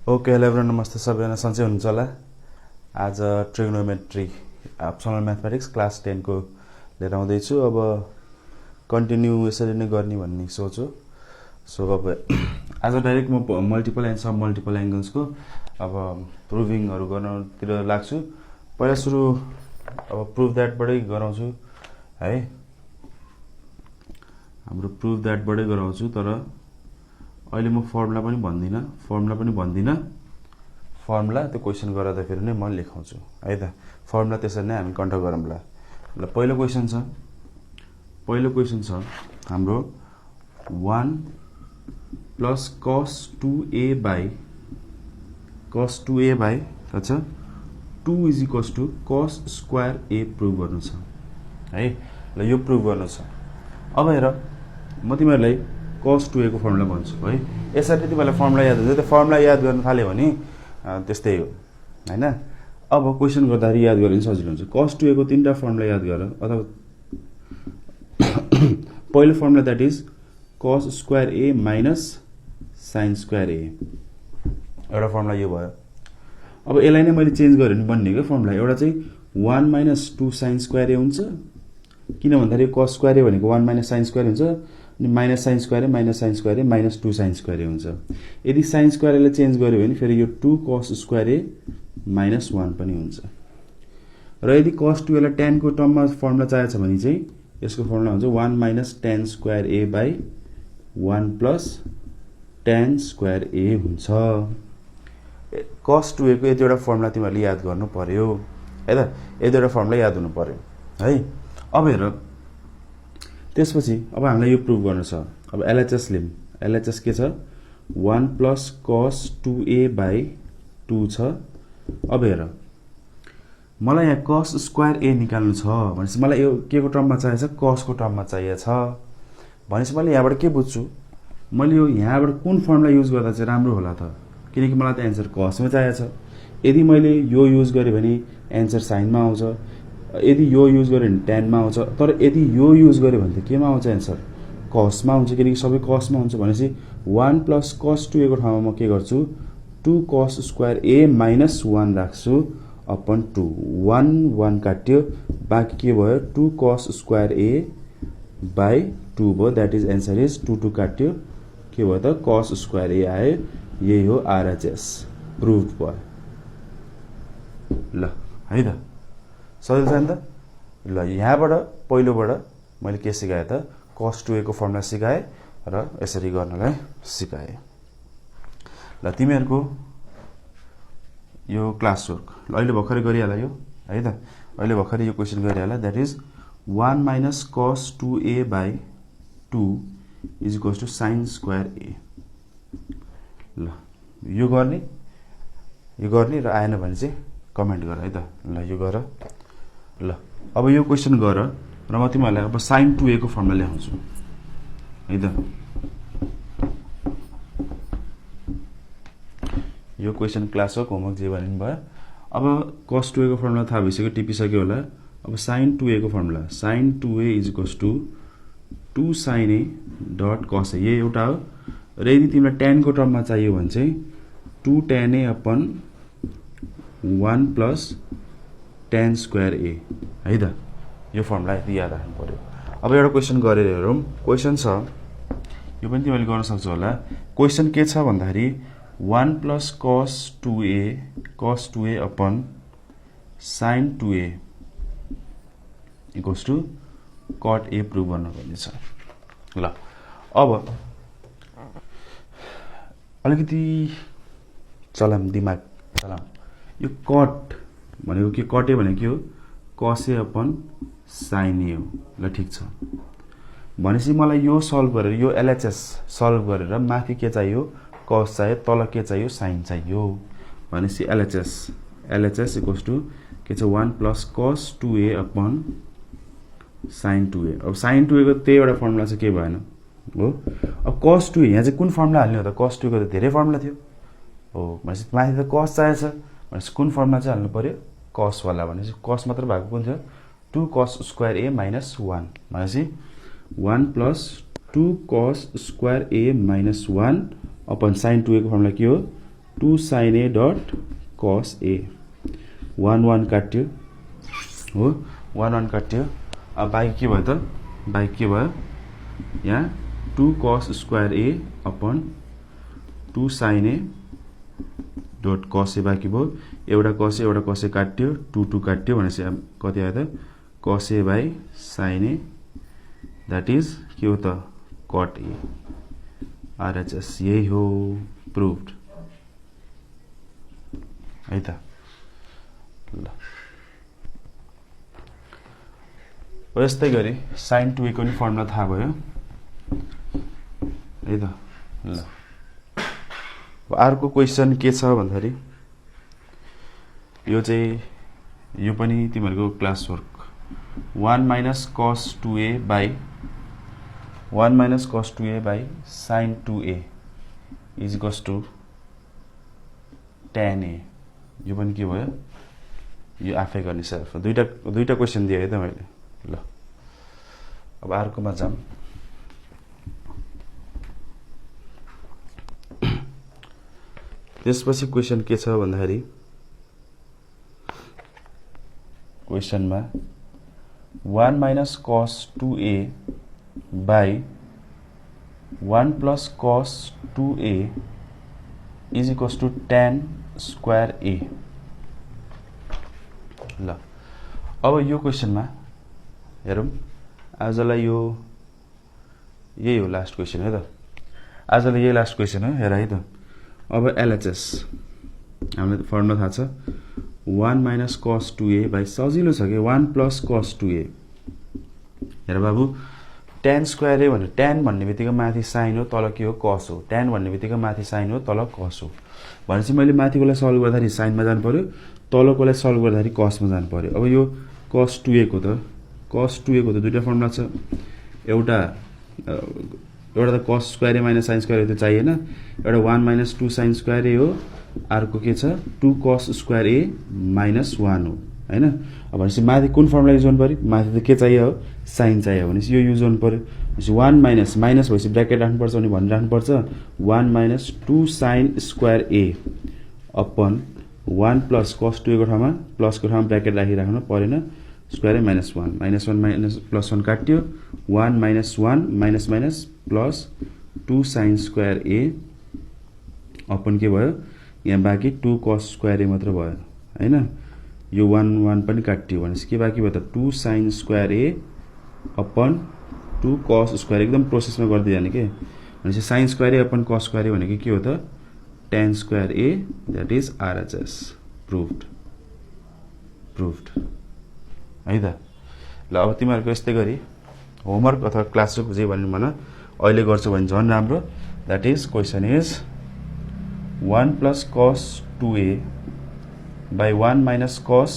Okay hello everyone, नमस्ते सबैजना सन्चै हुनुहुन्छ होला। आज ट्रिग्नोमेट्री अप्सनल म्याथमेटिक्स क्लास 10 को लिएर आउँदैछु। अब कन्टिन्यू यसरी नै गर्ने भन्ने सोच हो। सो अब आज डाइरेक्ट म मल्टिपल एन्ड सब मल्टिपल एङ्गल्सको अब प्रुभिङहरू गर्नतिर लाग्छु। पहिला सुरु अब प्रुभ द्याटबाटै गराउँछु है, हाम्रो प्रुभ द्याटबाटै गराउँछु। तर अहिले म फर्मुला पनि भन्दिनँ, फर्मुला त्यो क्वेसन गराउँदाखेरि नै म लेखाउँछु है त। फर्मुला त्यसरी नै हामी कन्ट्रोल गरौँला। ल पहिलो क्वेसन छ हाम्रो 1 प्लस cos 2a बाई अच्छा 2 is equals to cos square a prove गर्नु छ है। ल यो प्रुभ गर्नु छ। अब हेर, म तिमीहरूलाई cos 2a को फर्मुला भन्छु है। यसरी तिमीहरूलाई फर्मुला याद हुन्छ। त्यो फर्मुला याद गर्न थाल्यो भने त्यस्तै हो हैन। अब क्वेसन गर्दाखेरि याद गर्ने सजिलो हुन्छ। cos 2a को तीनटा फर्मुला याद गर, अथवा पहिलो formula that is cos square a minus sin square a, एउटा फर्मुला यो भयो। अब यसलाई नै मैले चेन्ज गरेँ भने बन्ने क्या फर्मुला। एउटा चाहिँ 1 माइनस 2 sin स्क्वायर a हुन्छ, किन भन्दाखेरि cos स्क्वायर a भनेको 1 माइनस sin स्क्वायर हुन्छ, अनि minus sin square a minus sin square a minus 2 sin square a हुन्छ। यदि sin स्क्वायर a लाई चेन्ज गर्यो भने फेरि यो 2 cos स्क्वायर a माइनस 1 पनि हुन्छ। र यदि cos 2a लाई tan को टर्ममा फर्मुला चाहिएको छ भने चाहिँ यसको फर्मुला हुन्छ 1 minus tan square a by 1 plus tan square a हुन्छ। cos 2a को यतिवटा फर्मुला तिमीहरूले याद गर्नु पर्यो है त। यतिवटा फर्मुला याद हुनु पर्यो है। अब हेर, त्यसपछि अब हामीलाई यो प्रुभ गर्नु छ। अब LHS लिम। LHS के छ? 1 प्लस cos 2a बाई 2 छ। अब हेर, मलाई यहाँ cos स्क्वायर a निकाल्नु छ भनेपछि मलाई यो के को टर्ममा चाहिएको छ? cos को टर्ममा चाहिएको छ भनेपछि मैले यहाँबाट के बुझ्छु? मैले यो यहाँबाट कुन फर्मुला युज गर्दा चाहिँ राम्रो होला त? किनकि मलाई त एन्सर cos मा चाहिएको छ। यदि मैले यो युज गरेँ भने एन्सर sin मा आउँछ, यदि यो युज गरेँ भने tan मा आउँछ, तर यदि यो युज गरेँ भने त केमा आउँछ एन्सर? cos मा आउँछ, किनकि सबै cos मा हुन्छ। भनेपछि 1 प्लस cos 2a को ठाउँमा म के गर्छु? 2 cos स्क्वायर a माइनस 1 राख्छु अपन 2। 1 1 काट्यो, बाँकी के भयो? 2 cos स्क्वायर a बाई 2 भयो। द्याट इज एन्सर इज 2 2 काट्यो, के भयो त? cos स्क्वायर a आयो। यही हो RHS, प्रुभड भयो। ल है त, सजिलो छ नि त। ल यहाँबाट पहिलोबाट मैले के सिकाएँ त? cos 2a को फर्मुला सिकाएँ र यसरी गर्नलाई सिकाएँ। ल तिमीहरूको यो क्लास वर्क अहिले भर्खरै गरिहाल्यो यो है त। अहिले भर्खरै यो क्वेसन गरिहाल्यो। That is 1 minus cos 2a by 2 is equals to sin square a। ल यो गर्ने र आएन भने चाहिँ कमेन्ट गर है त। ल यो गर। ल अब यो क्वेसन गर र म तिमीहरूलाई अब sin 2a को फर्मुला ल्याउँछु है त। यो क्वेसन क्लास वर्क होमवर्क जे भने भयो। अब cos 2a को फर्मुला थाहा भइसक्यो, टिपिसक्यो होला। अब sin 2a को formula sin 2a is equals to 2 sin a dot cos a, यही एउटा हो। र यदि तिमीलाई tan को टर्ममा चाहियो भने चाहिँ 2 tan a upon 1 plus tan square a है त। यो फर्मुला यति याद राख्नु पर्यो। अब एउटा क्वेसन गरेर हेरौँ। क्वेसन छ, यो पनि तिमीले गर्न सक्छौ होला। क्वेसन के छ भन्दाखेरि 1 plus cos 2a upon sin 2a equals to cot a prove गर्नुपर्ने छ। ल अब अलिकति चलाम, दिमाग चलाम। यो cot भनेको के? cot a भनेको के हो? cos a upon sin a हो। ल ठिक छ। भनेपछि मलाई यो सल्भ गरेर, यो LHS सल्भ गरेर माथि के चाहियो? cos चाहियो, तल के चाहियो? sin चाहियो। भनेपछि LHS इक्वल्स टू के छ? 1 plus cos 2a upon sin 2a। अब sin 2a को त्यही एउटा फर्मुला चाहिँ के भएन हो। अब cos 2a यहाँ चाहिँ कुन फर्मुला हाल्ने हो त? cos 2a को त धेरै फर्मुला थियो हो। भनेपछि माथि त cos चाहिएको छ, भनेपछि कुन फर्मुला चाहिँ हाल्नु पर्यो? cos वाला। भनेपछि cos मात्र भएको कुन थियो? 2 cos स्क्वायर a माइनस 1। भनेपछि 1 plus 2 cos square a minus 1 upon sin 2a को फर्मुला के हो? 2 sin a dot cos a 1 1 काट्यो हो 1 1 काट्यो अब बाइक के भयो त बाइक के भयो यहाँ 2 cos square a upon 2 sin a dot cos a बाँकी भयो एउटा cos a काट्यो 2 2 काट्यो भनेपछि कति आयो त cos a by sin a that is के हो त cot a RHS यही हो प्रुभड है त ल यस्तै गरी sin 2a को नि फर्मुला थाहा भयो है त ल अर्को क्वेशन के छ भन्दाखेरि यो चाहिँ यो पनि तिमीहरुको class work 1 minus cos 2a by 1 minus cos 2a by sin 2a is equals to tan a यो पनि के भयो यो आफै गर्ने सेल्फ दुईटा क्वेशन दिए है त मैले ल अब अर्कोमा जाम त्यसपछि क्वेशन के छ भन्दाखेरि क्वेशनमा 1 minus cos 2a by 1 plus cos 2a is equals to tan square a ल अब यो क्वेशनमा हेरौं आजलाई यो यही हो लास्ट क्वेशन है त आजलाई यही लास्ट क्वेशन हो हेर है त अब LHS हामीले फर्मुला थाहा छ 1 minus cos 2a by सजिलो छ के 1 plus cos 2a हेर बाबु tan square a भने tan भन्नेबित्तिकै माथि sin हो तल के हो cos हो tan भन्नेबित्तिकै माथि sin हो तल cos हो भनेपछि मैले माथिकोलाई सल्भ गर्दाखेरि sin मा जानु पर्यो तलकोलाई सल्भ गर्दाखेरि cos मा जानु पर्यो अब यो cos 2a को त दुईटा फर्मुला छ एउटा त cos square a minus sin square a त चाहिएन एउटा 1 minus 2 sin square a हो अर्को के छ 2 cos square a minus 1 हो हैन अब भनेपछि माथि कुन फर्मुला युज गर्नु पर्यो माथि त के चाहियो sin चाहियो भनेपछि यो युज गर्नु पर्यो भनेपछि 1 माइनस भएपछि ब्र्याकेट राख्नु पर्छ अनि भनि राख्नु पर्छ 1 minus 2 sin square a upon 1 plus cos 2a को ठाउँमा प्लस को ठाउँमा ब्र्याकेट राखिराख्नु परेन square a minus 1 minus 1 minus plus 1 काट्यो 1 minus 1 minus minus plus 2 sin square a upon के भयो यहाँ बाँकी 2 cos square a मात्र भयो हैन यो 1 1 पनि काट्यो भनेपछि के बाँकी भयो त 2 sin square a upon 2 cos square एकदम प्रोसेसमा गर्दै जाने के भनेपछि sin square a upon cos square a भनेको के हो त tan square a that is RHS proved है त ल अब तिमीहरुको यस्तै गरी होमवर्क अथवा क्लासवर्क जे भन्नु मन अहिले गर्छौ भने झन् राम्रो that is question is 1 plus cos 2a by 1 minus cos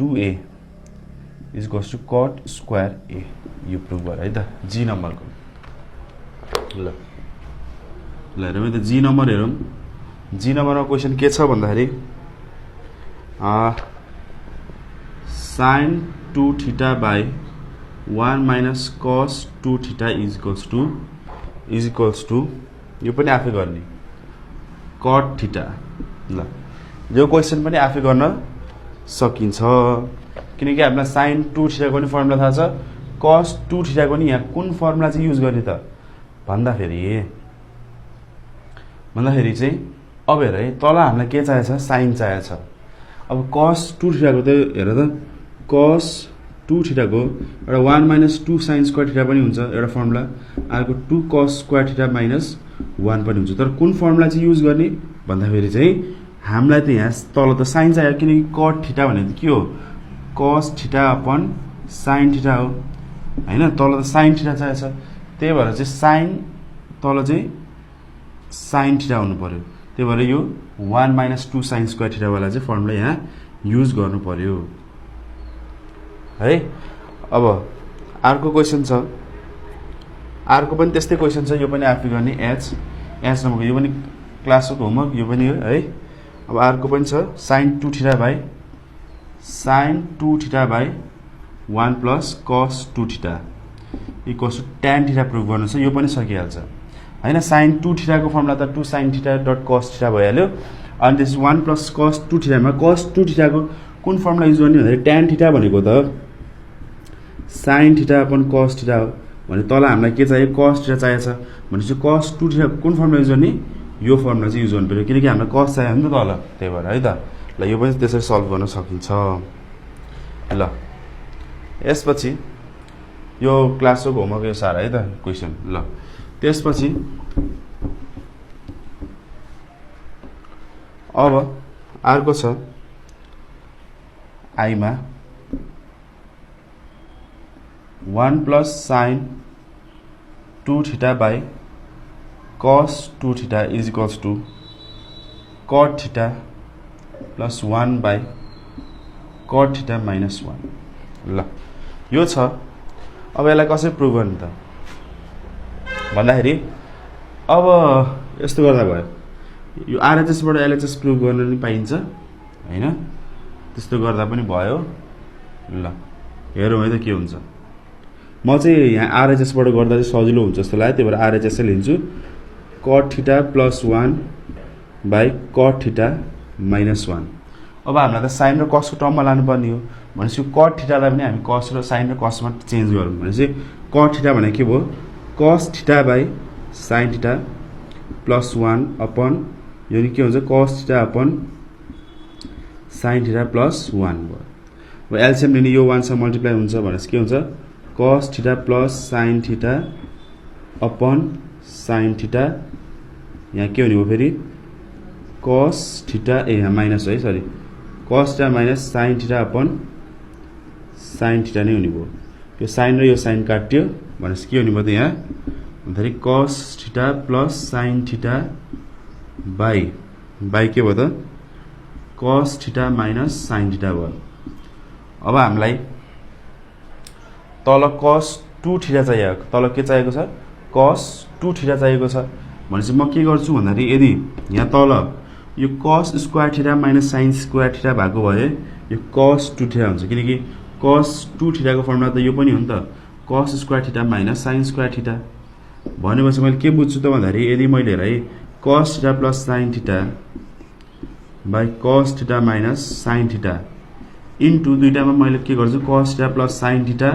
2a is equals to cot square a यो प्रुभ भयो है त जी नम्बरको ल हेरौँ त जी नम्बर हेरौँ जी नम्बरमा क्वेशन के छ भन्दाखेरि sin 2 theta by 1 minus cos 2 theta is equals to यो पनि आफै गर्ने cot theta ल यो क्वेशन पनि आफै गर्न सकिन्छ किनकि हामीलाई sin 2 theta को नि फर्मुला थाहा छ cos 2 theta को नि यहाँ कुन फर्मुला चाहिँ युज गर्ने त भन्दाखेरि चाहिँ अब हेर है तल हामीलाई के चाहिएको छ sin चाहिएको छ अब cos 2 theta को त हेर त cos 2 theta को एउटा 1 minus 2 sin square theta पनि हुन्छ एउटा फर्मुला अर्को 2 cos square theta minus 1 पनि हुन्छ तर कुन फर्मुला चाहिँ युज गर्ने भन्दाखेरि चाहिँ हामीलाई त यहाँ तल त sin चाहियो किनकि cot theta भनेको के हो cos theta upon sin theta हो हैन तल त sin theta चाहिएको छ त्यही भएर चाहिँ sin तल चाहिँ sin theta हुनु पर्यो त्यही भएर यो 1 minus 2 sin square theta वाला चाहिँ फर्मुला यहाँ युज गर्नु पर्यो है अब अर्को क्वेशन छ अर्को पनि त्यस्तै क्वेशन छ यो पनि आफै गर्ने एच नम्बरको यो पनि क्लासको होमवर्क यो पनि हो है अब अर्को पनि छ sin 2 theta by 1 plus cos 2 theta equals to tan theta prove गर्नु छ यो पनि सकिहाल्छ हैन sin 2 थीटा को फर्मुला त 2 sin theta dot cos theta भइहाल्यो अनि त्यसपछि 1 प्लस cos 2 थीटा मा cos 2 थीटा को कुन फर्मुला युज गर्ने भन्दा tan थीटा भनेको त sin theta upon cos theta हो भने तल हामीलाई के चाहियो cos थीटा चाहिएको छ भनेपछि cos 2 थीटा कुन फर्मुला युज गर्ने यो फर्मुला चाहिँ युज गर्नु पर्यो किनकि हामीलाई cos चाहियो नि त तल त्यही भएर है त ल यो पनि त्यसरी सल्भ गर्न सकिन्छ ल यसपछि यो क्लासको होमवर्क यो सारा है त क्वेशन ल त्यसपछि अब अर्को छ आई मा 1 plus sin 2 theta by cos 2 theta is equals to cot theta plus 1 by cot theta minus 1 ल यो छ अब यसलाई कसरी प्रुभ गर्ने त भन्दाखेरि अब यस्तो गर्दा भयो यो आरएचएस बाट एलएचएस प्रुभ गर्न पनि पाइन्छ हैन त्यस्तो गर्दा पनि भयो ल हेरौँ है त के हुन्छ म चाहिँ यहाँ आरएचएस बाट गर्दा चाहिँ सजिलो हुन्छ जस्तो लाग्यो त्यही भएर आरएचएस लिन्छु cot theta plus 1 by cot theta minus 1 अब हामीलाई त sin र cos को टर्ममा लानु पर्ने हो भनेपछि cot थीटालाई पनि हामी cos र sin र cos मा चेन्ज गरौँ भनेपछि cot थीटा भने के भयो cos theta by sin theta plus 1 upon यो के हुन्छ cos theta upon sin theta plus 1 भयो अब एलसीएम लिने यो 1 सँग मल्टिप्लाई हुन्छ भनेपछि के हुन्छ cos theta plus sin theta upon sin theta यहाँ के हुने हो फेरि cos थीटा यहाँ माइनस है sorry cos theta minus sin theta upon sin theta नै हुने भयो यो sin र यो sin काट्यो भनेपछि के हुने भयो त यहाँ भन्दाखेरि cos theta plus sin theta by के भयो त cos theta minus sin theta भयो अब हामीलाई तल cos 2 थीटा चाहिएको तल के चाहिएको छ cos 2 थीटा चाहिएको छ भनेपछि म के गर्छु भन्दाखेरि यदि यहाँ तल यो cos square theta minus sin square theta भएको भए यो cos 2 थीटा हुन्छ किनकि cos 2 थीटा को फर्मुला त यो पनि हो नि त cos square theta minus sin square theta भनेपछि मैले के बुझ्छु त भन्दाखेरि यदि मैले है cos theta plus sin theta by cos theta minus sin theta into दुईटामा मैले के गर्छु cos theta plus sin theta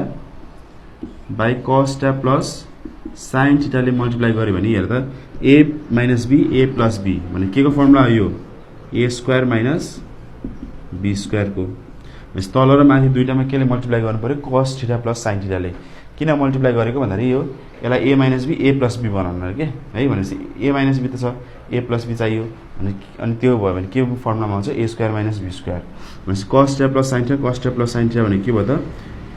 by cos theta plus sin theta ले मल्टिप्लाई गरे भने हेर त a minus b a plus b भने के को फर्मुला हो यो a square minus b square को भनेपछि तल र माथि दुईटामा केले मल्टिप्लाई गर्नु पर्यो cos theta plus sin theta ले किन मल्टिप्लाई गरेको भन्दाखेरि यो यसलाई a minus b a plus b बनाउनु के है भनेपछि a माइनस b त छ a प्लस b चाहियो अनि त्यो भयो भने के फर्मुलामा आउँछ a square minus b square भनेपछि cos theta plus sin theta cos theta plus sin theta भने के भयो त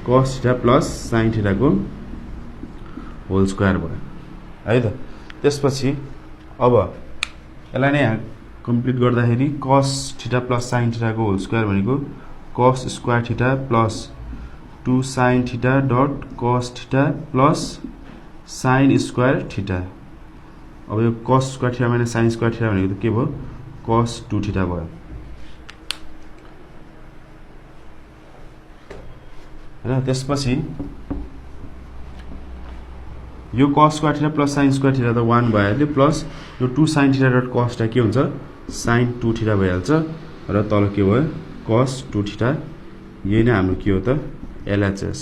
cos theta plus sin theta को होल स्क्वायर भयो है त त्यसपछि अब यसलाई नै कम्प्लिट गर्दाखेरि cos theta plus sin theta को होल स्क्वायर भनेको cos square theta plus 2 sin theta dot cos theta plus sin square theta अब यो cos square theta minus sin square theta भनेको त के भयो cos 2 थीटा भयो र त्यसपछि यो cos square theta plus sin square theta त 1 भइहाल्यो प्लस यो 2 sin theta dot cos theta के हुन्छ sin 2 थीटा भइहाल्छ र तल के भयो cos 2 थीटा यही नै हाम्रो के हो त LHS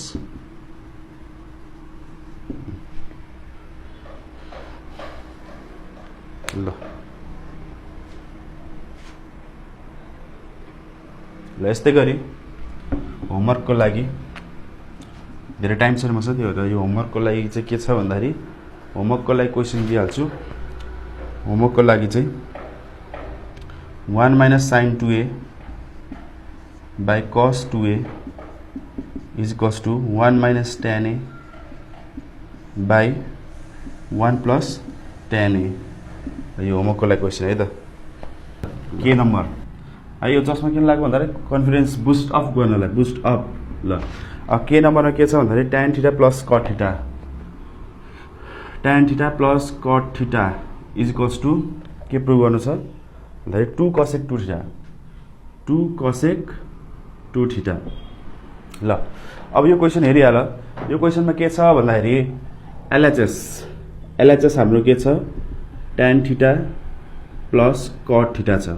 ल यस्तै गरी होमवर्कको लागि धेरै टाइम छैन मसँग त्यो र यो होमवर्कको लागि चाहिँ के छ भन्दाखेरि होमवर्कको लागि क्वेशन दिइहाल्छु होमवर्कको लागि चाहिँ 1 minus sin 2a by cos 2a is equals to 1 minus tan a by 1 plus tan a यो होमवर्कको लागि क्वेशन है त के नम्बर है यो जसमा किन लाग्यो भन्दाखेरि कन्फिडेन्स बुस्ट अप गर्नलाई बुस्ट अप ल अब के नम्बरमा के छ भन्दाखेरि tan theta plus cot theta tan theta plus cot theta is equals to के प्रुभ गर्नु छ भन्दाखेरि 2 cosec 2 थीटा 2 cosec 2 थीटा ल अब यो क्वेशन हेरिहाल यो क्वेशनमा के छ भन्दाखेरि LHS एलएचएस हाम्रो के छ tan theta plus cot theta छ।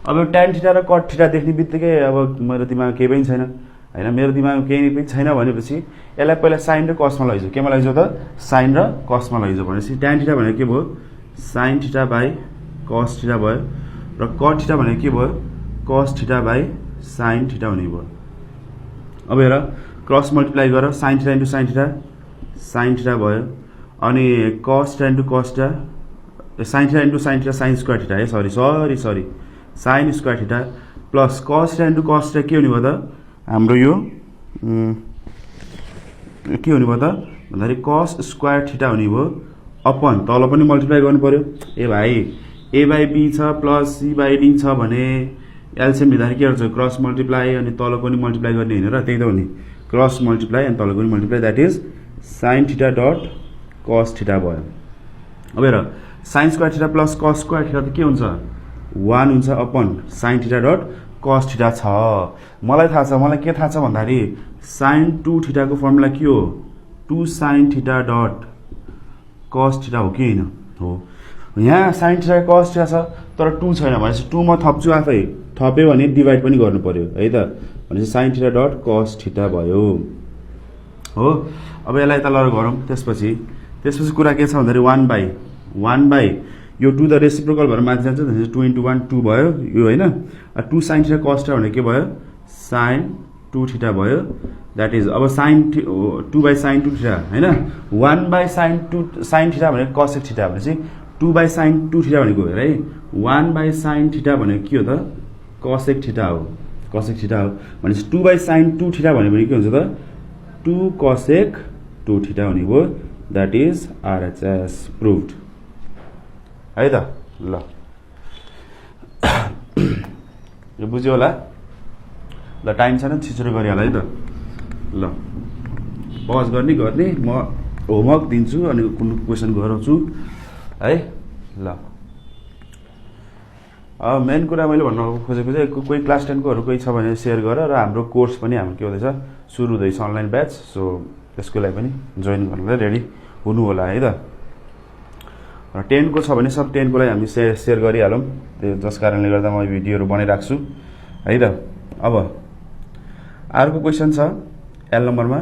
अब tan थीटा र cot थीटा देख्ने बित्तिकै अब मेरो दिमागमा केही पनि छैन हैन, मेरो दिमागमा केही पनि छैन भनेपछि यसलाई पहिला sin र cos मा लैजाऊ। केमा लैजाऊ त sin र cos मा लैजाऊ भनेपछि tan थीटा भनेको के भयो sin theta by cos theta भयो र cot थीटा भनेको के भयो cos theta by sin theta हुने भयो। अब हेर क्रस मल्टिप्लाई गर sin theta into sin theta भयो अनि cos theta into cos theta sin theta into sin theta sin square theta है sorry sin square theta plus cos theta into cos theta के हुने भयो त हाम्रो यो के हुने भयो त भन्दाखेरि cos स्क्वायर थीटा हुने भयो अपन तल पनि मल्टिप्लाई गर्नु पर्यो। ए भाइ a बाइ b छ प्लस c बाइ d छ भने एलसीएम लिँदाखेरि के गर्छ क्रस मल्टिप्लाई अनि तलको पनि मल्टिप्लाई गर्ने हैन र त्यही त हो नि क्रस मल्टिप्लाई अनि तलको पनि multiply that is sin theta dot cos theta भयो। अब हेर sin square theta plus cos square theta त के हुन्छ 1 हुन्छ upon sin theta dot cos theta छ। मलाई थाहा छ मलाई के थाहा छ भन्दाखेरि sin 2 थीटा को फर्मुला के हो 2 sin theta dot cos theta हो कि हैन हो। यहाँ sin थीटा cos थीटा छ तर 2 छैन भनेपछि 2 म थप्छु आफै थप्यो भने डिभाइड पनि गर्नु पर्यो है त भनेपछि sin theta dot cos theta भयो हो। अब यसलाई त ल गरौँ त्यसपछि कुरा के छ भन्दाखेरि 1 बाइ यो 2 द रेसिप्रोकल भएर माथि जान्छ त्यसपछि 2 इन्टु 1 2 भयो यो हैन 2 sin थीटा cos थीटा भनेको के भयो sin 2 थीटा भयो दैट इज अब sin 2 बाइ sin 2 थीटा हैन 1 बाइ sin थीटा भनेको cos थीटा भनेपछि 2 बाइ sin 2 थीटा भनेको हेर है 1 बाइ sin थीटा भनेको के हो त cos थीटा हो भनेपछि 2 बाइ sin 2 थीटा भनेको के हुन्छ त 2 cos 2 थीटा हुने भयो दैट इज RHS प्रुभड है त ल यो बुझ्यो होला ल टाइम छैन छिटो गरिहाल है त ल पज गर्ने म होमवर्क दिन्छु अनि कुन क्वेशन गराउँछु है ल। अब मेन कुरा मैले भन्न खोजेको चाहिँ कोही क्लास 10 कोहरू कोही छ भने शेयर गर र हाम्रो कोर्स पनि हाम्रो के हुँदैछ सुरु हुँदैछ अनलाइन ब्याच सो त्यसको लागि पनि जोइन गर्नलाई रेडी हुनु होला है त। र 10 को छ भने सब 10 को लागि हामी शेयर गरिहालौँ त्यो जस कारणले गर्दा म भिडियोहरु बनाइराख्छु है त। अब अर्को क्वेशन छ एल नम्बरमा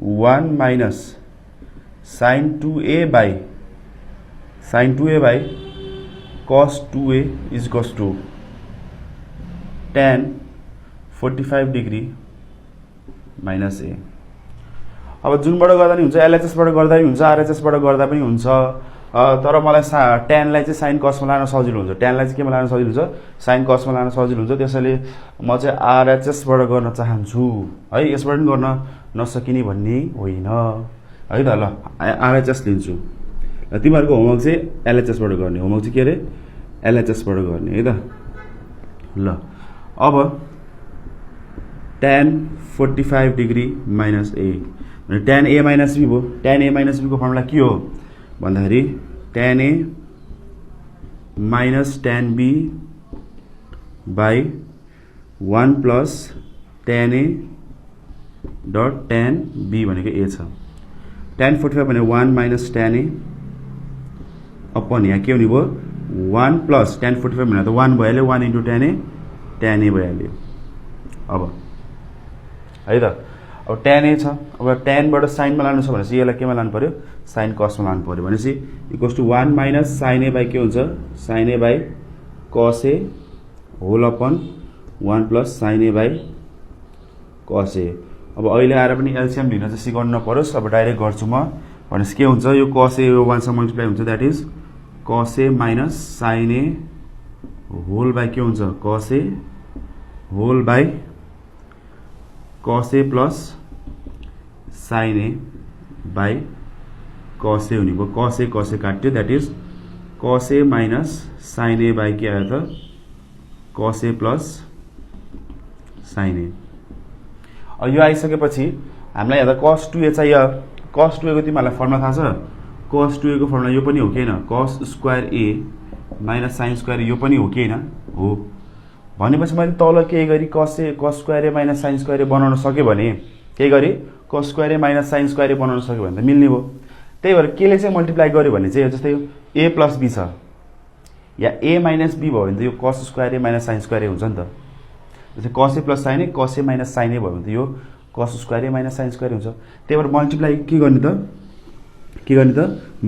1 minus sin 2a by cos 2a is equals to tan 45 degree minus a। अब जुनबाट गर्दा नि हुन्छ एलएचएस बाट गर्दा पनि हुन्छ आरएचएस बाट गर्दा पनि हुन्छ तर मलाई tan लाई चाहिँ sin cos मा लान सजिलो हुन्छ tan लाई चाहिँ केमा लान सजिलो हुन्छ sin cos मा लान सजिलो हुन्छ त्यसैले म चाहिँ आरएचएस बाट गर्न चाहन्छु है यसबाट पनि गर्न नसकिने भन्ने होइन है त। ल आरएचएस लिन्छु र तिमीहरुको होमवर्क चाहिँ एलएचएस बाट गर्ने होमवर्क चाहिँ के रे एलएचएस बाट गर्ने है त। ल अब tan 45 डिग्री माइनस a भने tan a माइनस b भयो tan a माइनस b को फर्मुला के हो भन्दाखेरि tan a minus tan b by 1 plus tan a dot tan b भनेको a छ। tan 45 भने 1 माइनस tan a अपन यहाँ के हुने भयो 1 प्लस tan 45 भने त 1 भइहाल्यो 1 इन्टु tan a भइहाल्यो अब है त। अब tan a छ अब tan बाट sin मा लानु छ भनेपछि यसलाई केमा लानु पर्यो sin cos मा लानु पर्यो भनेपछि equals to 1 minus sin a by के हुन्छ sin a by cos a whole upon 1 plus sin a by cos a। अब अहिले आएर पनि एलसीएम लिन चाहिँ सिकाउनु नपरोस् अब डाइरेक्ट गर्छु म भनेपछि के हुन्छ यो cos a यो 1 सँग मल्टिप्लाई हुन्छ that is cos a minus sin a whole by के हुन्छ cos a whole by cos a plus sin a by cos a हुने भयो cos a काट्यो that is cos a minus sin a by के आयो त cos a plus sin a। अब यो आइसकेपछि हामीलाई यहाँ cos 2a चाहियो cos 2a को तिमीहरुलाई फर्मुला थाहा छ cos 2a को फर्मुला यो पनि हो कि हैन cos square a minus sin square यो पनि हो कि हैन हो भनेपछि मैले तल के गरी cos square a minus sin square a बनाउन सके भने के गरी cos square a minus sin square a बनाउन सके भने त मिल्ने भयो त्यही भएर केले चाहिँ मल्टिप्लाई गर्यो भने चाहिँ जस्तै यो a प्लस b छ या a माइनस b भयो भने त यो cos square a minus sin square a हुन्छ नि त जस्तै cos a plus sin a cos a minus sin a भयो भने त यो cos square a minus sin square हुन्छ त्यही भएर मल्टिप्लाई के गर्ने त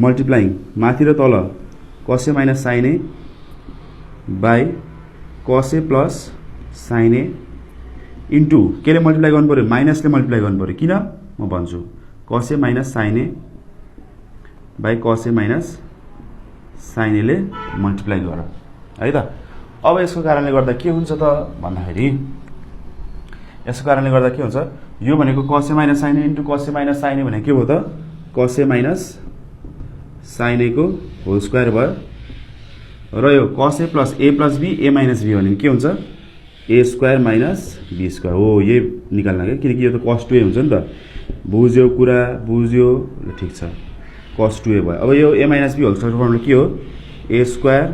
मल्टिप्लाइङ माथि र तल cos a minus sin a by cos a plus sin a into केले मल्टिप्लाई गर्नु पर्यो माइनसले मल्टिप्लाई गर्नु पर्यो किन म भन्छु cos a minus sin a by cos a minus sin a ले मल्टिप्लाई गर है त अब यसको कारणले गर्दा के हुन्छ त भन्दाखेरि यसको कारणले गर्दा के हुन्छ यो भनेको cos a minus sin a into cos a minus sin a भने के भयो त cos a minus sin a को होल स्क्वायर भयो र यो cos a plus b a minus b भने के हुन्छ a square minus b square हो यही निकाल्न के किनकि यो त cos 2a हुन्छ नि त बुझ्यो कुरा बुझ्यो ल ठीक छ cos 2a भयो अब यो a minus b whole square formula के हो a square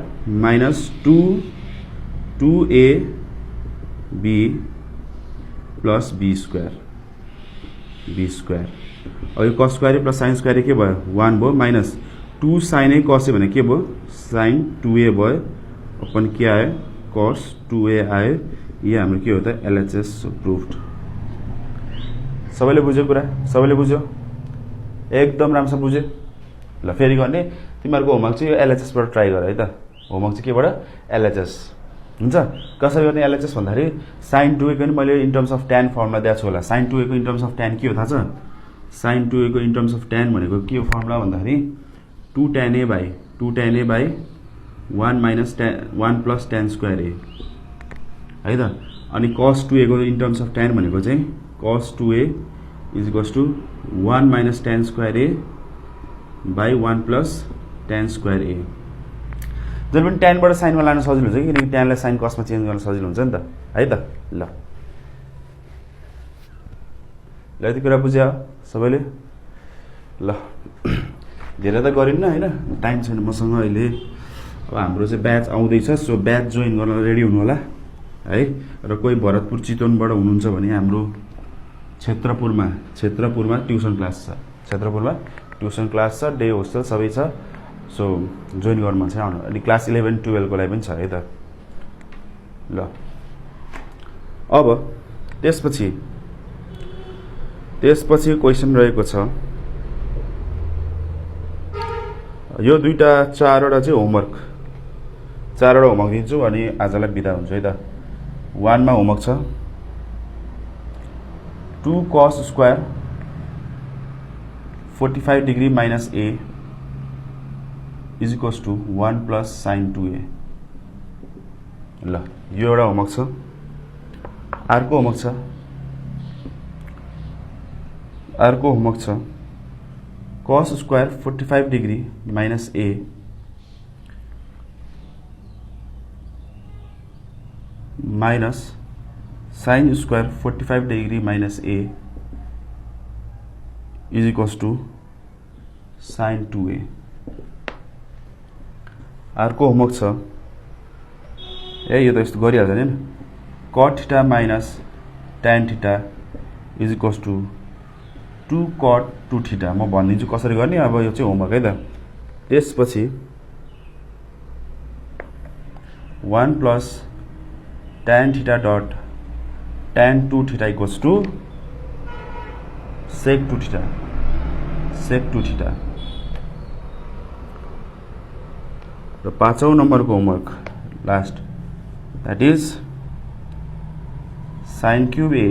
minus 2a b plus b square अब यो cos square plus sin square के भयो 1 भयो minus 2 sin a cos a भने के भयो sin 2a भयो अपन के आयो cos 2a आयो यो हाम्रो के हो त LHS प्रुफ्ड सबैले बुझ्यो कुरा सबैले बुझ्यो एकदम राम्रोसँग बुझ्यो ल फेरि गर्ने तिमीहरुको होमवर्क चाहिँ यो LHS बाट ट्राई गर है त होमवर्क चाहिँ केबाट LHS हुन्छ कसरी गर्ने LHS भन्दाखेरि sin 2a को नि मैले in terms of tan formula दिएको छु होला sin 2a को इन टर्म्स अफ tan के हो थाहा छ sin 2a को इन टर्म्स अफ tan भनेको के हो फर्मुला भन्दाखेरि 2 tan a by 1 minus 1 plus tan square a है त अनि cos 2a को इन टर्म्स अफ tan भनेको चाहिँ cos 2a is equals to 1 minus tan square a by 1 plus tan square a जब पनि tan बाट sin मा लान सजिलो हुन्छ किनकि tan लाई sin cos मा चेन्ज गर्न सजिलो हुन्छ नि त है त ल यति कुरा बुझ्या सबैले ल धेरै त गरिन्न हैन टाइम छैन मसँग अहिले अब हाम्रो चाहिँ ब्याच आउँदैछ सो ब्याच जोइन गर्न रेडी हुनु होला है र कोही भरतपुर चितवनबाट हुनुहुन्छ भने हाम्रो क्षेत्रपुरमा ट्युसन क्लास छ क्षेत्रपुरमा ट्युसन क्लास छ डे होस्टल सबै छ सो जोइन गर्न मन छ आउनु अनि क्लास 11 12 को लागि पनि छ है त ल अब त्यसपछि क्वेशन रहेको छ यो दुईटा चारवटा चाहिँ होमवर्क दिन्छु अनि आजलाई बिदा हुन्छ है त 1 मा होमवर्क छ 2 cos square 45 degree minus a is equals to 1 plus sin 2a ल यो एउटा होमवर्क छ अर्को होमवर्क छ cos square 45 degree minus a minus sin square 45 degree minus a is equals to sin 2a अर्को होमवर्क छ यो त यस्तो गरिहाल्छ नि cot theta minus tan theta is equals to 2 cot 2 theta म भनिदिन्छु कसरी गर्ने अब यो चाहिँ होमवर्क है त त्यसपछि 1 plus tan theta dot tan 2 theta equals to sec 2 theta र 5औं नम्बरको homework last that is sin cube a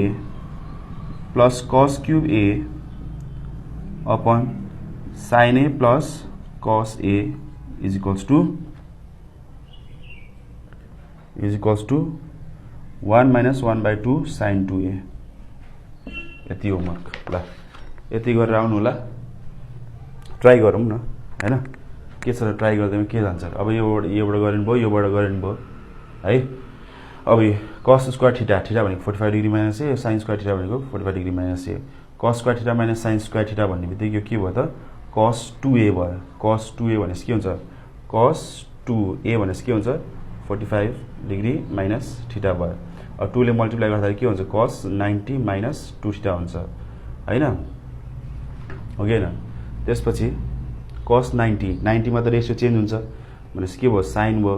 plus cos cube a upon sin a plus cos a is equals to 1 minus 1 by 2 sin 2a यति homework ल यति गरेर आउनु होला try गरौँ न हैन के छ र ट्राई गर्दैमा के जान्छ अब योबाट गरिनु भयो योबाट गरिनु भयो है अब cos स्क्वायर थीटा भनेको 45 degree minus a sin square theta भनेको 45 degree minus a cos square theta minus sin square theta भन्ने बित्तिकै यो के भयो त cos 2a भयो cos 2a भनेपछि के हुन्छ cos 2a भनेपछि के हुन्छ 45 डिग्री माइनस थीटा भयो अब 2 ले मल्टिप्लाई गर्दा के हुन्छ cos 90 माइनस 2 थीटा हुन्छ हैन हो कि हैन त्यसपछि cos 90 मा त रेसियो चेन्ज हुन्छ भनेपछि के भयो sin भयो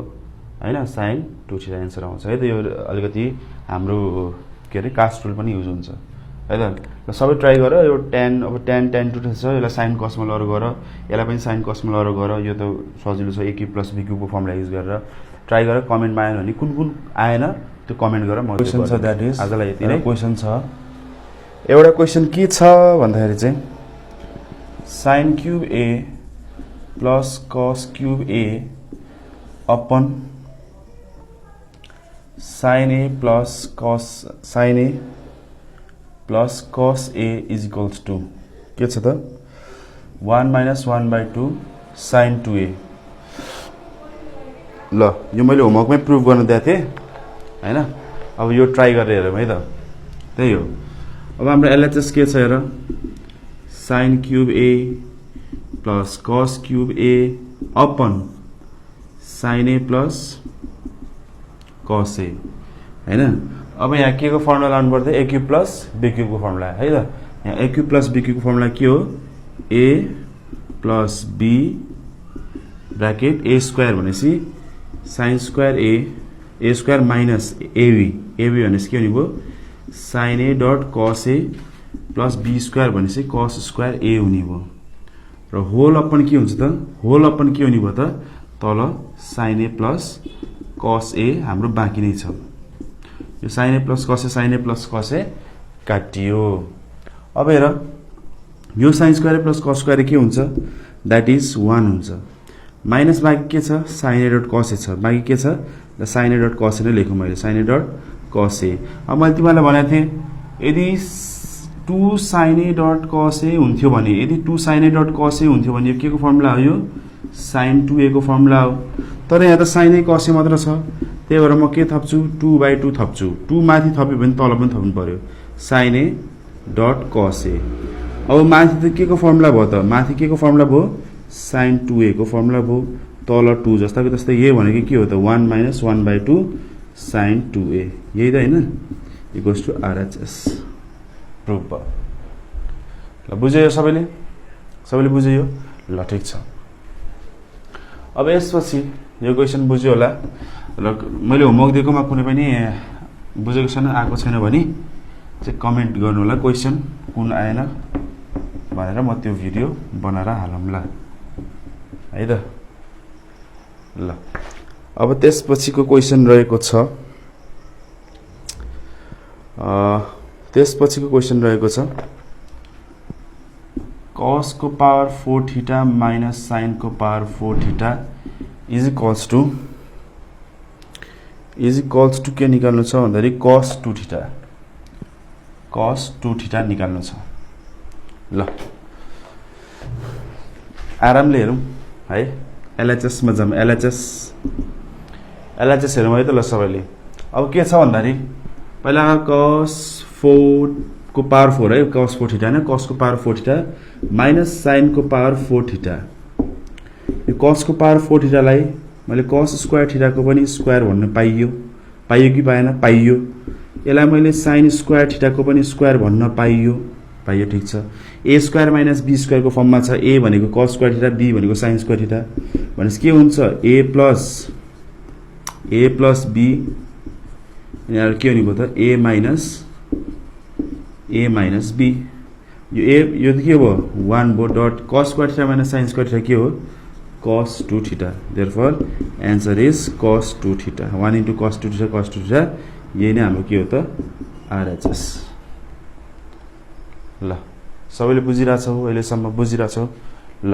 हैन sin 2 थीटा आन्सर आउँछ है त यो अलिकति हाम्रो के अरे कास्ट रुल पनि युज हुन्छ है त ल सबै ट्राई गर यो tan अब tan 2 छ यसलाई sin cos मा लरो गर यसलाई पनि sin cos मा लरो गर यो त सजिलो छ a cube plus b cube को फर्मुला युज गरेर ट्राई गर कमेन्टमा आएन भने कुन आएन त्यो कमेन्ट गर म क्वेशन छ दैट इज आजलाई यति नै क्वेशन छ एउटा क्वेशन के छ भन्दाखेरि चाहिँ sin cube a plus cos cube a upon sin a plus cos a is equals to के छ त 1 minus 1 by 2 sin 2a ल यो मैले होमवर्कमै प्रुभ गर्न दिएको थिएँ हैन अब यो ट्राई गरेर हेरौँ है त त्यही हो अब हाम्रो एलएचएस के छ हेर sin cube a plus cos cube a upon sin a plus cos a हैन अब यहाँ के को फर्मुला लाउनु पर्छ a cube plus b cube को फर्मुला है त यहाँ a cube plus b cube को फर्मुला के हो a plus b bracket a square भनेपछि sin square a square minus ab भनेपछि के हुने भयो sin a dot cos a plus b square भनेपछि cos स्क्वायर a हुने भयो र होल अपन के हुन्छ त होल अपन के हुने भयो त तल sin a plus cos a हाम्रो बाँकी नै छ यो sin a plus cos a काटियो अब हेर यो sin square plus cos square के हुन्छ दैट इज 1 हुन्छ माइनस बाँकी के छ sin a dot cos a छ बाँकी के छ ल sin a dot cos a नै लेखौँ मैले sin a dot cos a अब मैले तिमीलाई भनेको थिएँ यदि 2 sin a dot cos a हुन्थ्यो भने यदि 2 sin a dot cos a हुन्थ्यो भने के को फर्मुला हो यो sin 2a को फर्मुला हो तर यहाँ त sin a cos a मात्र छ त्यही भएर म के थप्छु 2/2 थप्छु 2 माथि थप्यो भने तल पनि थप्नु पर्यो sin a dot cos a अब माथि त के को फर्मुला भयो त माथि के को फर्मुला भयो sin 2a को फर्मुला भयो तल 2 जस्ताको जस्तै यही भनेको के हो त 1 minus 1/2 sin 2a यही त हैन इक्वल्स टु RHS प्रुफ भयो ल बुझ्यो सबैले बुझ्यो ल ठीक छ अब यसपछि यो क्वेशन बुझ्यो होला र मैले होमवर्क दिएकोमा कुनै पनि बुझेको छैन आएको छैन भने चाहिँ कमेन्ट गर्नु होला क्वेशन कुन आएन भनेर म त्यो भिडियो बनाएर हालौँला है त ल अब त्यसपछिको क्वेशन रहेको छ cos को पावर 4 थीटा माइनस sin को power 4 theta is equals to के निकाल्नु छ भन्दाखेरि cos 2 थीटा निकाल्नु छ ल आरामले हेरौँ है एलएचएस मा जाम एलएचएस हेरौँ है त ल सबैले अब के छ भन्दाखेरि पहिला cos 4 को पावर 4 है cos 4 थीटा हैन cos को पावर 4 थीटा माइनस sin को पावर 4 थीटा यो cos को पावर 4 थीटालाई मैले cos स्क्वायर थीटा को पनि स्क्वायर भन्न पाइयो कि पाएन पाइयो यसलाई मैले sin स्क्वायर थीटा को पनि स्क्वायर भन्न पाइयो ठीक छ a square minus b square को फर्ममा छ a भनेको cos स्क्वायर थीटा b भनेको sin स्क्वायर थीटा भनेपछि के हुन्छ a प्लस b यहाँ के हुने भयो त a माइनस b यो त के भयो 1 भयो dot cos square theta minus sin square theta के हो cos 2 theta therefore answer is cos 2 theta 1 into cos 2 theta यही नै हाम्रो के हो त RHS ल सबैले बुझिराछौ अहिलेसम्म बुझिराछौ ल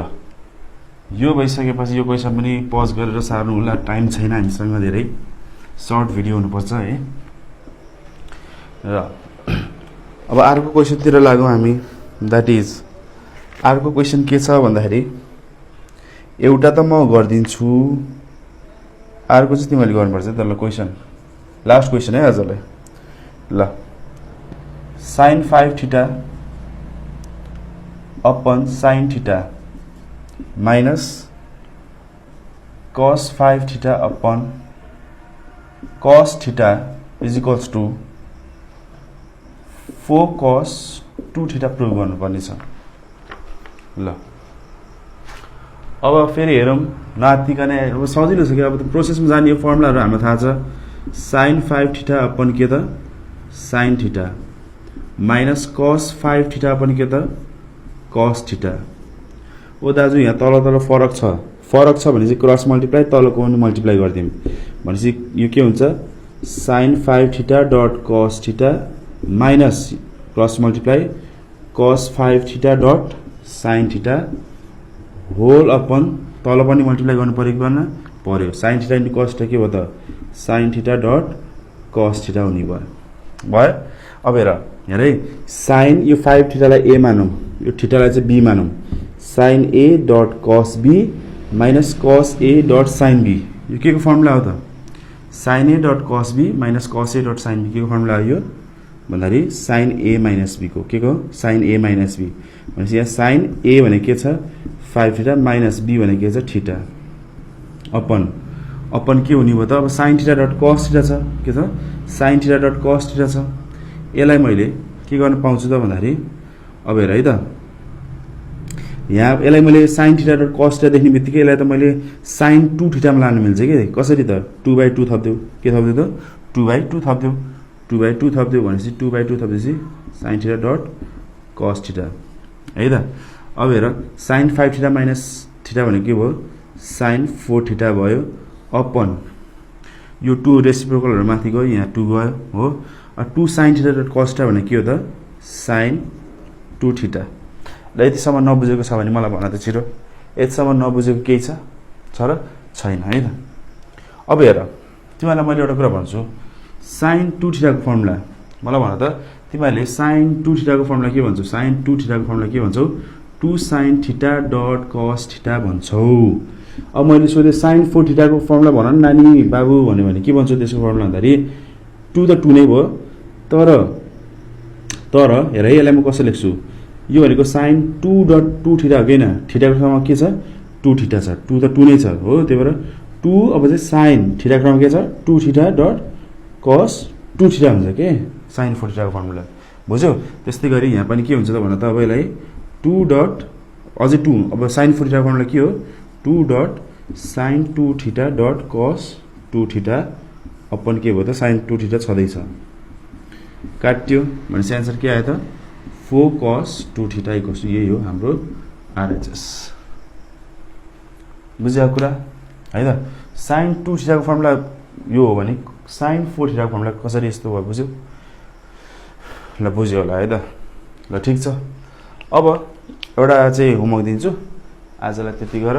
यो भइसकेपछि यो क्वेशन पनि पज गरेर सार्नु होला टाइम छैन हामीसँग धेरै सर्ट भिडियो हुनुपर्छ है र अब अर्को क्वेशनतिर लागौँ हामी दैट इज अर्को क्वेशन के छ भन्दाखेरि एउटा त म गर्दिन्छु अर्को चाहिँ तिमीले गर्नुपर्छ त ल क्वेशन लास्ट क्वेशन है आजलाई ल sin 5 theta upon sin theta minus cos 5 theta upon cos theta is equals to 4 cos 2 theta prove गर्नुपर्ने छ ल अब फेरि हेरौँ नआत्तिकन अब सजिलो छ कि अब त प्रोसेसमा जाने यो फर्मुलाहरू हामीलाई थाहा छ साइन 5 थीटा अपन के त sine theta minus cos 5 theta upon के त कस थीटा ओ दाजु यहाँ तल तल फरक छ भने चाहिँ क्रस मल्टिप्लाई तलको पनि मल्टिप्लाई गरिदिउँ भनेपछि यो के हुन्छ sine 5 theta dot cos theta minus cross multiply cos 5 theta dot sine theta whole upon तल पनि मल्टिप्लाई गर्नु पर्यो कि भन्न पर्यो sine theta into cos theta के भयो त sine theta dot cos theta हुने भयो अब हेर है साइन यो 5 थीटालाई ए मानौँ यो थीटालाई चाहिँ बी मानौँ sine A dot cos B minus cos A dot sine B यो के को फर्मुला हो त sine A dot cos B minus cos A dot sine B के को फर्मुला हो यो भन्दाखेरि साइन ए माइनस बी को के को साइन ए माइनस बी भनेपछि यहाँ साइन ए भने के छ 5 थीटा माइनस बी भने के छ थीटा अपन के हुने भयो त अब sign theta dot cos theta छ के छ sign theta dot cos theta छ यसलाई मैले के गर्न पाउँछु त भन्दाखेरि अब हेर है त यहाँ यसलाई मैले sign theta dot cos theta देख्ने बित्तिकै यसलाई त मैले साइन 2 थीटामा लानु मिल्छ कि कसरी त 2/2 थप्दियो के थप्दियो त 2/2 थप्दियो 2/2 थप्दियो भनेपछि 2/2 थप्दैपछि sine theta dot cos theta है त अब हेर साइन 5 थीटा माइनस थीटा भनेको के भयो साइन 4 थीटा भयो अपन यो 2 रेसिप्रोकलहरु माथि गयो यहाँ 2 गयो हो 2 sign theta dot cos theta भने के हो त साइन 2 थीटा ल यतिसम्म नबुझेको छ भने मलाई भन त छिटो यतिसम्म नबुझेको केही छ र छैन है त अब हेर तिमीलाई मैले एउटा कुरा भन्छु साइन 2 थीटाको फर्मुला मलाई भन त तिमीले साइन 2 थीटाको फर्मुला के भन्छौ साइन 2 थीटाको फर्मुला के भन्छौ 2 sign theta dot cos theta भन्छौ अब मैले सोधे साइन 4 थीटाको फर्मुला भन न नानी बाबु भन्यो भने के भन्छौ त्यसको फर्मुला भन्दाखेरि 2 त 2 नै भयो तर हेर है यसलाई म कसरी लेख्छु यो भनेको साइन 2 डट 2 थीटा हो किन थीटाको ठाउँमा के छ 2 थीटा छ 2 त 2 नै छ हो त्यही भएर 2 अब चाहिँ साइन थीटाको ठाउँमा के छ 2 थीटा डट कस 2 थीटा हुन्छ के साइन 4 थीटाको फर्मुला बुझ्यौ त्यस्तै गरी यहाँ पनि के हुन्छ त भन त अब यसलाई 2 डट अझै 2 अब साइन 4 थीटाको फर्मुला के हो 2 डट साइन 2 थीटा डट कस 2 थीटा अपन के भयो त साइन 2 थीटा छँदैछ काट्यो भनेपछि आन्सर के आयो त 4 cos 2 थीटा इक्वल्स टु यही हो हाम्रो आरएचएस बुझ्यो कुरा है त साइन 2 थीटाको फर्मुला यो हो भने साइन 4 थीटाको फर्मुला कसरी यस्तो भयो बुझ्यौ ल बुझ्यो होला है त ल ठीक छ अब एउटा चाहिँ होमवर्क दिन्छु आजलाई त्यति गर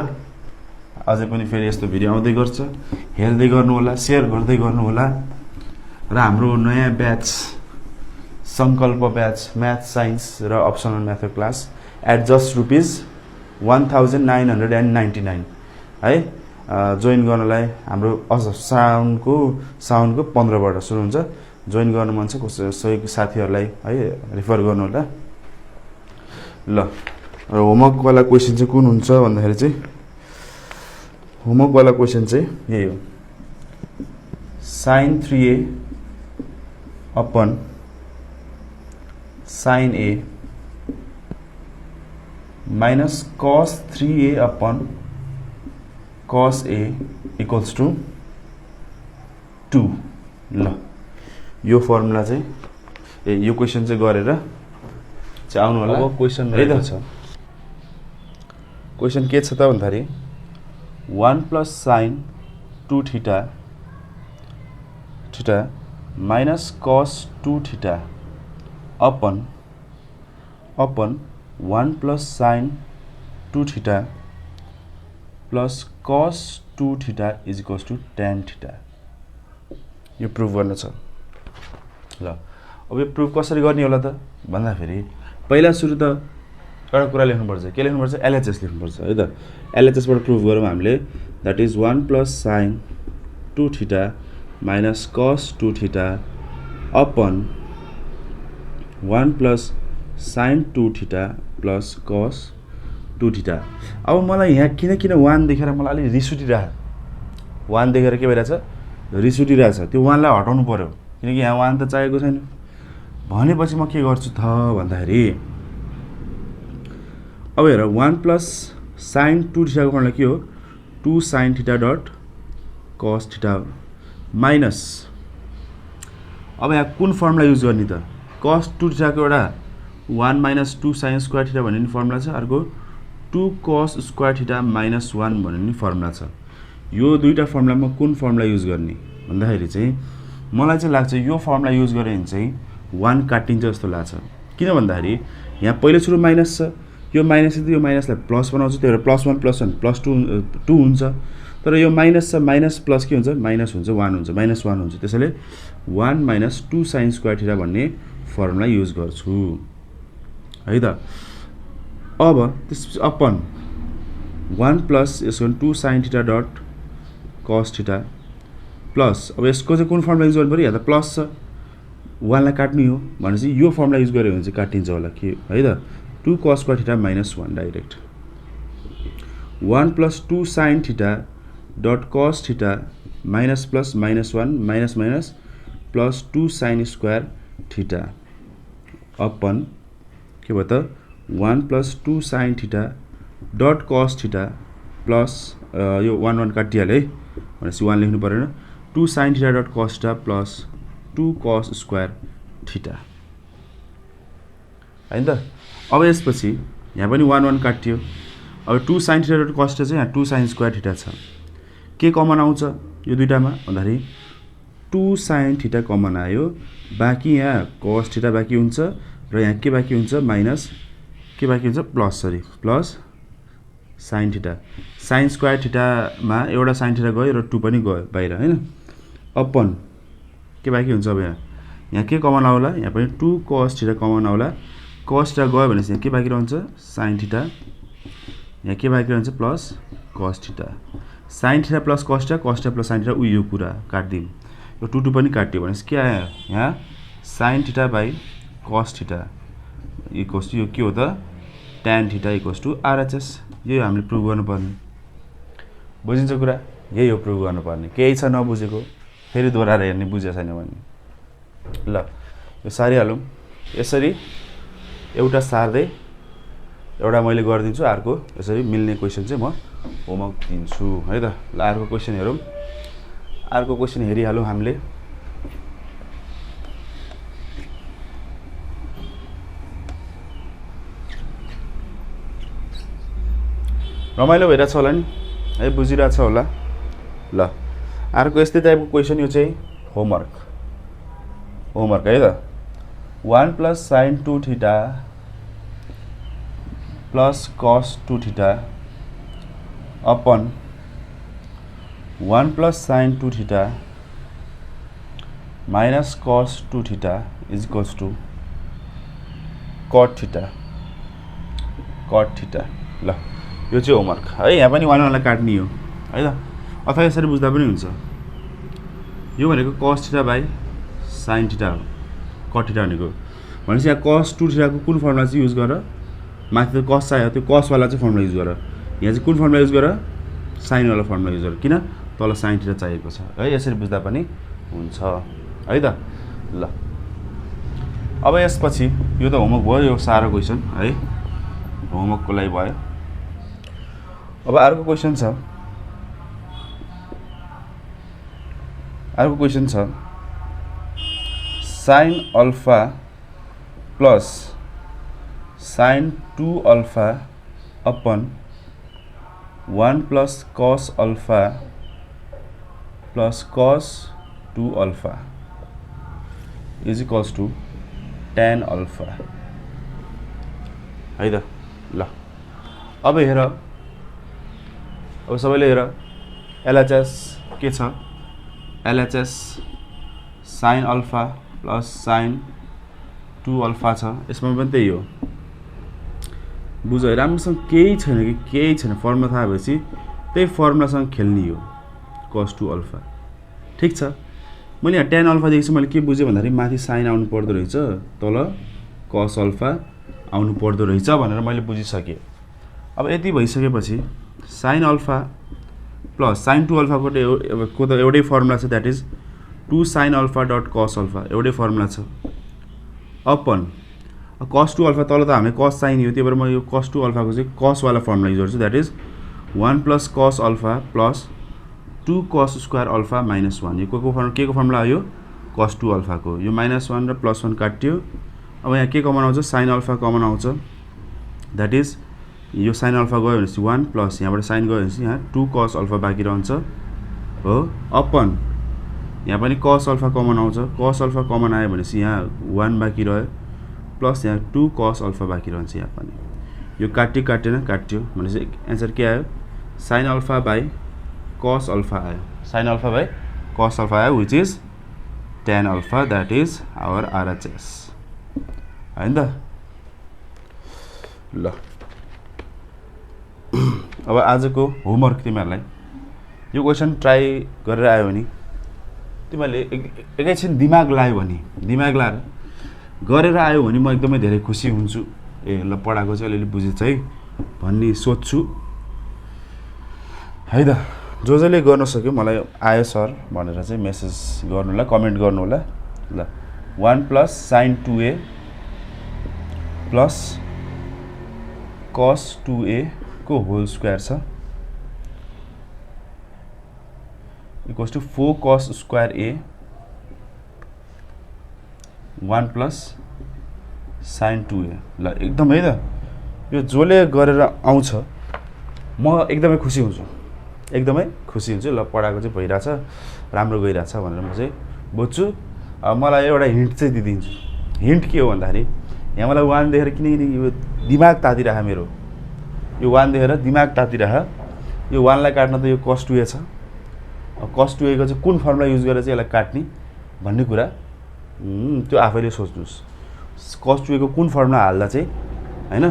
अझै पनि फेरि यस्तो भिडियो आउँदै गर्छ हेर्दै गर्नु होला शेयर गर्दै गर्नु होला र हाम्रो नयाँ ब्याच संकल्प ब्याच म्याथ साइन्स र अप्सनल म्याथको क्लास एट जस्ट ₹1999 है जोइन गर्नलाई हाम्रो साउनको 15 बाट सुरु हुन्छ जोइन गर्न मन छ सहयोगी साथीहरुलाई है रेफर गर्नु होला ल होमवर्क वाला क्वेशन चाहिँ कुन हुन्छ भन्दाखेरि चाहिँ होमवर्क वाला क्वेशन चाहिँ यही हो sin 3a upon sin a minus cos 3a upon cos a equals to 2 ल यो फर्मुला चाहिँ यो क्वेशन चाहिँ गरेर चाहिँ आउनु होला अब क्वेशन रहेको छ क्वेशन के छ त भन्दाखेरि 1 plus sin 2 theta minus cos 2 theta upon 1 plus sin 2 theta plus cos 2 theta is equals to tan theta यो प्रुफ गर्न छ ल अब यो प्रुफ कसरी गर्ने होला त भन्दाखेरि पहिला सुरु त एउटा कुरा लेख्नु पर्छ के लेख्नु पर्छ एलएचएस लेख्नु पर्छ है त एलएचएस बाट प्रुफ गरौँ हामीले that is 1 plus sin 2 theta minus cos 2 theta upon 1 plus sin 2 theta plus cos 2 theta अब मलाई यहाँ किन 1 देखेर मलाई अलि रिस उठिरहेछ 1 देखेर के भइरहेछ रिस उठिरहेछ त्यो 1 लाई हटाउनु पर्यो किनकि यहाँ 1 त चाहिएको छैन भनेपछि म के गर्छु त भन्दाखेरि अब हेर 1 plus साइन 2 थीटाको फर्मुला के हो 2 sin theta dot cos theta minus अब यहाँ कुन फर्मुला युज गर्ने त cos 2 थीटाको एउटा 1 minus 2 sin स्क्वायर थीटा भन्ने फर्मुला छ अर्को 2 cos स्क्वायर थीटा minus 1 भन्ने फर्मुला छ यो दुईटा फर्मुलामा कुन फर्मुला युज गर्ने भन्दाखेरि चाहिँ मलाई चाहिँ लाग्छ यो फर्मुला युज गरे भने चाहिँ 1 काटिन्छ जस्तो लाग्छ किन भन्दाखेरि यहाँ पहिलो सुरु माइनस छ यो माइनस छ यो माइनसलाई प्लस बनाउँछ त्यो भएर +1 +1 +2 हुन्छ तर यो माइनस छ माइनस प्लस के हुन्छ माइनस हुन्छ 1 हुन्छ माइनस 1 हुन्छ त्यसैले 1 minus 2 sin स्क्वायर थीटा भन्ने फर्मुला युज गर्छु है त अब त्यसपछि अपन 1 प्लस यसको 2 sin theta dot cos theta plus अब यसको चाहिँ कुन फर्मुला युज गर्नु पर्यो या त प्लस छ 1 लाई काट्नु हो भनेपछि यो फर्मुला युज गर्यो भने चाहिँ काटिन्छ होला के है त 2 cos square theta minus 1 direct 1 plus 2 sin theta dot cos theta minus plus minus 1 minus minus plus 2 sin square theta upon के भयो त 1 plus 2 sin theta dot cos theta plus यो 1 1 काटिहाल्यो है भनेपछि 1 लेख्नु परेन 2 sin theta dot cos theta plus 2 cos square theta हैन त अब यसपछि यहाँ पनि 1 1 काटियो अब 2 sin theta dot cos theta चाहिँ यहाँ 2 sin स्क्वायर थीटा छ के कमन आउँछ यो दुईटामा भन्दाखेरि 2 sin थीटा कमन आयो बाँकी यहाँ cos थीटा बाँकी हुन्छ र यहाँ के बाँकी हुन्छ माइनस के बाँकी हुन्छ plus sorry plus sin theta sin square थीटामा एउटा sin थीटा गयो र 2 पनि गयो बाहिर हैन अपन के बाँकी हुन्छ अब यहाँ के कमन आउला यहाँ पनि 2 cos थीटा कमन आउला cos थीटा गयो भनेपछि यहाँ के बाँकी रहन्छ sin थीटा यहाँ के बाँकी रहन्छ plus cos theta sin theta plus cos theta plus sin theta उयो कुरा काट्दिम यो 2 2 पनि काट्यो भनेपछि के आयो यहाँ sin theta by cos theta equals to यो के हो त tan theta equals to RHS यो हामीले प्रुभ गर्नुपर्ने बुझिन्छ कुरा यही हो प्रुभ गर्नुपर्ने केही छ नबुझेको फेरि दोहोऱ्याएर हेर्ने बुझेको छैन भने ल यो सारिहालौँ यसरी एउटा सार्दै एउटा मैले गरिदिन्छु अर्को यसरी मिल्ने क्वेसन चाहिँ म होमवर्क दिन्छु है त ल अर्को क्वेसन हेरौँ अर्को क्वेसन हेरिहालौँ हामीले रमाइलो भइरहेछ होला नि है बुझिरहेछ होला ल अर्को यस्तै टाइपको क्वेसन यो चाहिँ होमवर्क है त 1 plus sin 2 theta plus cos 2 theta upon 1 plus sin 2 theta minus cos 2 theta is equals to cot theta ल यो चाहिँ होमवर्क है यहाँ पनि 1 1 काट्ने हो है त अथवा यसरी बुझ्दा पनि हुन्छ यो भनेको cos theta by sin theta हो cot थीटा भनेको भनेपछि यहाँ cos 2 थीटाको कुन फर्मुला चाहिँ युज गर माथि त cos चाहियो त्यो cos वाला चाहिँ फर्मुला युज गर यहाँ चाहिँ कुन फर्मुला युज गर sin वाला फर्मुला युज गर किन तल sin थीटा चाहिएको छ है यसरी बुझ्दा पनि हुन्छ है त ल अब यसपछि यो त होमवर्क भयो यो सारो क्वेसन है होमवर्कको लागि भयो अब अर्को क्वेसन छ sin alpha plus sin 2 alpha upon 1 plus cos alpha plus cos 2 alpha is equals to tan अल्फा है त ल अब हेर अब सबैले हेर LHS के छ LHS sin alpha plus sin 2 alpha छ यसमा पनि त्यही हो बुझ राम्रोसँग केही छैन फर्मुला थाहा भएपछि त्यही फर्मुलासँग खेल्ने हो cos 2 अल्फा ठीक छ मैले यहाँ tan अल्फा देखेछु मैले के बुझेँ भन्दाखेरि माथि sin आउनु पर्दो रहेछ तल cos अल्फा आउनु पर्दो रहेछ भनेर मैले बुझिसकेँ अब यति भइसकेपछि sin alpha plus sin 2 alpha को त एउटै फर्मुला छ that is 2 sin alpha dot cos alpha एउटै फर्मुला छ अपन cos 2 अल्फा तल त हामी cos sin हो, त्यही भएर म यो cos 2 अल्फाको चाहिँ cos वाला फर्मुला युज गर्छु, that is 1 plus cos alpha plus 2 cos square alpha minus 1। यो के को फर्मुला हो? यो cos 2 अल्फाको। यो -1 र +1 काट्यो। अब यहाँ के कमन आउँछ? sin अल्फा कमन आउँछ, द्याट इज यो sin अल्फा गयो भनेपछि 1 प्लस यहाँबाट sin गयो भनेपछि यहाँ 2 cos अल्फा बाँकी रहन्छ हो, अपन यहाँ पनि cos अल्फा कमन आउँछ। cos अल्फा कमन आयो भनेपछि यहाँ 1 बाँकी रह्यो प्लस यहाँ 2 cos अल्फा बाँकी रहन्छ। यहाँ पनि यो काट्यो काटेन काट्यो भनेपछि एन्सर के आयो? sin alpha by cos alpha आयो। sin alpha by cos alpha आयो which is tan alpha, that is our RHS हैन त। ल अब आजको होमवर्क तिमीहरूलाई यो क्वेसन ट्राई गरेर आयो भने तिमीहरूले एकैछिन दिमाग लायो भने, दिमाग लाएर गरेर आयो भने म एकदमै धेरै खुसी हुन्छु। ए ल पढाएको चाहिँ अलिअलि बुझेछ है भन्ने सोच्छु है त। जसले गर्न सक्यो मलाई आयो सर भनेर चाहिँ मेसेज गर्नु होला, कमेन्ट गर्नु होला। ल 1 plus sin 2a plus cos 2a को होल स्क्वायर छ equals to 4 cos square a 1 plus sin 2a। ल एकदम है त, यो जसले गरेर आउँछ म एकदमै खुसी हुन्छु, एकदमै खुसी हुन्छु। ल पढाएको चाहिँ भइरहेछ, राम्रो गइरहेछ भनेर म चाहिँ बुझ्छु। अब मलाई एउटा हिन्ट चाहिँ दिइदिन्छु। हिन्ट के हो भन्दाखेरि यहाँ मलाई 1 देखेर, किनकि यो दिमाग तातिरह मेरो, यो 1 देखेर दिमाग तातिरह। यो 1 लाई काट्न त यो cos 2a छ, cos 2a को चाहिँ कुन फर्मुला युज गरेर चाहिँ यसलाई काट्ने भन्ने कुरा त्यो आफैले सोच्नुहोस्। cos 2a को कुन फर्मुला हाल्दा चाहिँ हैन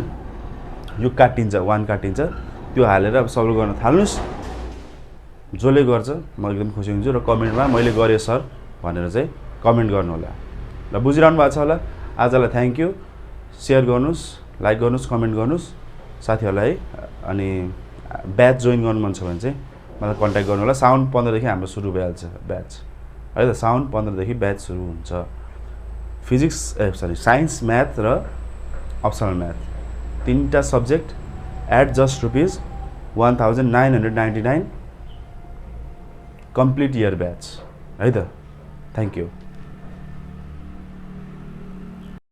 यो काटिन्छ, 1 काटिन्छ, त्यो हालेर अब सल्भ गर्न थाल्नुस्। जसले गर्छ म एकदम खुसी हुन्छु र कमेन्टमा मैले गरेँ सर भनेर चाहिँ कमेन्ट गर्नु होला। ल बुझिरहनु भएको छ होला। आजलाई थ्याङ्क यू। सेयर गर्नुहोस्, लाइक गर्नुहोस्, कमेन्ट गर्नुहोस् साथीहरूलाई। अनि ब्याच जोइन गर्नु मन छ भने चाहिँ मलाई कन्ट्याक्ट गर्नु होला। साउन्ड 15 देखि हाम्रो सुरु भइहाल्छ ब्याच है त। साउन्ड 15 देखि ब्याच सुरु हुन्छ। फिजिक्स साइन्स, म्याथ र अप्सनल म्याथ तीनटा subject at just ₹1999 complete year batch है त। Thank you.